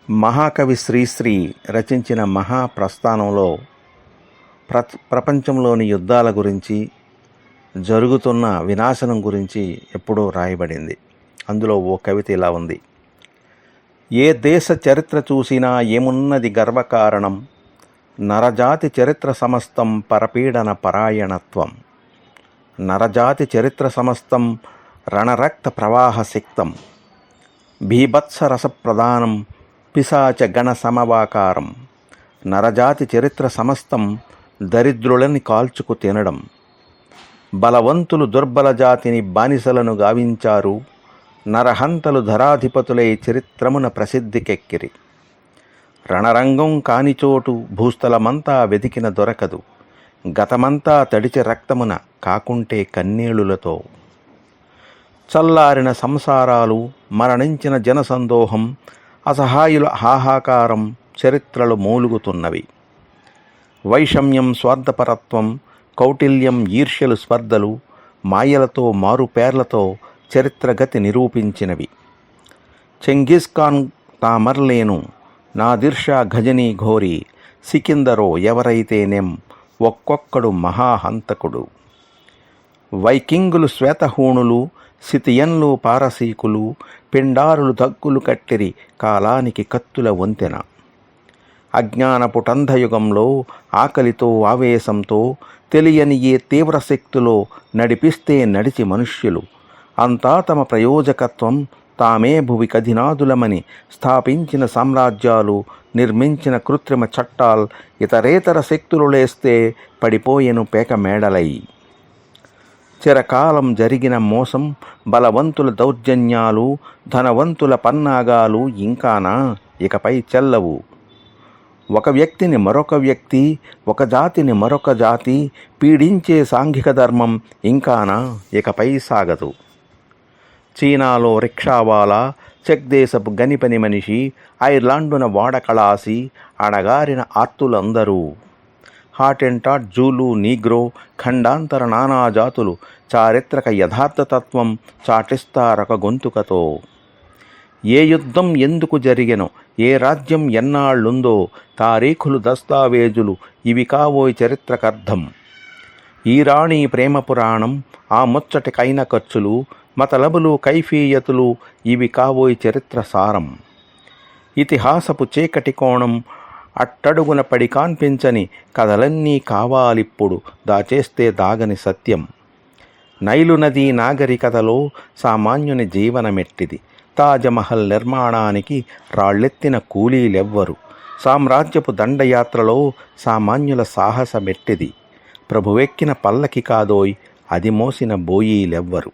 మహాకవి శ్రీశ్రీ రచించిన మహాప్రస్థానంలో ప్రపంచంలోని యుద్ధాల గురించి, జరుగుతున్న వినాశనం గురించి ఎప్పుడో రాయబడింది. అందులో ఓ కవిత ఇలా ఉంది: ఏ దేశ చరిత్ర చూసినా ఏమున్నది గర్వకారణం, నరజాతి చరిత్ర సమస్తం పరపీడన పరాయణత్వం. నరజాతి చరిత్ర సమస్తం రణరక్త ప్రవాహ సిక్తం, భీభత్స రసప్రదానం పిశాచ గణ సమవాకారం. నరజాతి చరిత్ర సమస్తం దరిద్రులని కాల్చుకు తినడం. బలవంతులు దుర్బల జాతిని బానిసలను గావించారు, నరహంతలు ధరాధిపతులై చరిత్రమున ప్రసిద్ధికెక్కిరి. రణరంగం కానిచోటు భూస్థలమంతా వెదికిన దొరకదు, గతమంతా తడిచి రక్తమున కాకుంటే కన్నీళ్లులతో. చల్లారిన సంసారాలు, మరణించిన జనసందోహం, అసహాయుల హాహాకారం చరిత్రలు మూలుగుతున్నవి. వైషమ్యం స్వార్థపరత్వం, కౌటిల్యం ఈర్ష్యలు స్పర్ధలు, మాయలతో మారుపేర్లతో చరిత్రగతి నిరూపించినవి. Genghis Khan Tamerlane, Nadir Shah Ghazni Ghori, సికిందరో ఎవరైతేనేం ఒక్కొక్కడు మహాహంతకుడు. వైకింగులు శ్వేతహూణులు, సితియన్లు పారసీకులు, పిండారులు దగ్గులు కట్టిరి కాలానికి కత్తుల వంతెన. అజ్ఞానపుటంధయుగంలో ఆకలితో ఆవేశంతో తెలియని ఏ తీవ్రశక్తిలో నడిపిస్తే నడిచి మనుష్యులు అంతా తమ ప్రయోజకత్వం తామే భువి కధినాదులమని స్థాపించిన సామ్రాజ్యాలు, నిర్మించిన కృత్రిమ చట్టాల్ ఇతరేతర శక్తులు లేస్తే పడిపోయెను పేక మేడలై. చిరకాలం జరిగిన మోసం, బలవంతుల దౌర్జన్యాలు, ధనవంతుల పన్నాగాలు ఇంకానా ఇకపై చెల్లవు. ఒక వ్యక్తిని మరొక వ్యక్తి, ఒక జాతిని మరొక జాతి పీడించే సాంఘిక ధర్మం ఇంకానా ఇకపై సాగదు. చీనాలో రిక్షావాలా, చెక్ దేశపు గనిపని మనిషి, ఐర్లాండున వాడకళాసి, అణగారిన ఆర్తులందరూ, హాటెంటాట్ జూలు, నీగ్రో, ఖండాంతర నానాజాతులు చారిత్రక యథార్థతత్వం చాటిస్తారొక గొంతుకతో. ఏ యుద్ధం ఎందుకు జరిగెనో, ఏ రాజ్యం ఎన్నాళ్ళుందో తారీఖులు దస్తావేజులు ఇవి కావోయ్ చరిత్రకర్థం. ఈ రాణి ప్రేమ పురాణం, ఆ ముచ్చటి కైన ఖర్చులు, మతలబులు కైఫీయతులు ఇవి కావోయ్ చరిత్ర సారం. ఇతిహాసపు చీకటి కోణం అట్టడుగున పడి కాన్పించని కథలన్నీ కావాలిప్పుడు దాచేస్తే దాగని సత్యం. నైలు నదీ నాగరికతలో సామాన్యుని జీవనమెట్టిది, తాజ్మహల్ నిర్మాణానికి రాళ్ళెత్తిన కూలీలెవ్వరు, సామ్రాజ్యపు దండయాత్రలో సామాన్యుల సాహసమెట్టిది, ప్రభువెక్కిన పల్లకి కాదోయ్ అది మోసిన బోయీలెవ్వరు.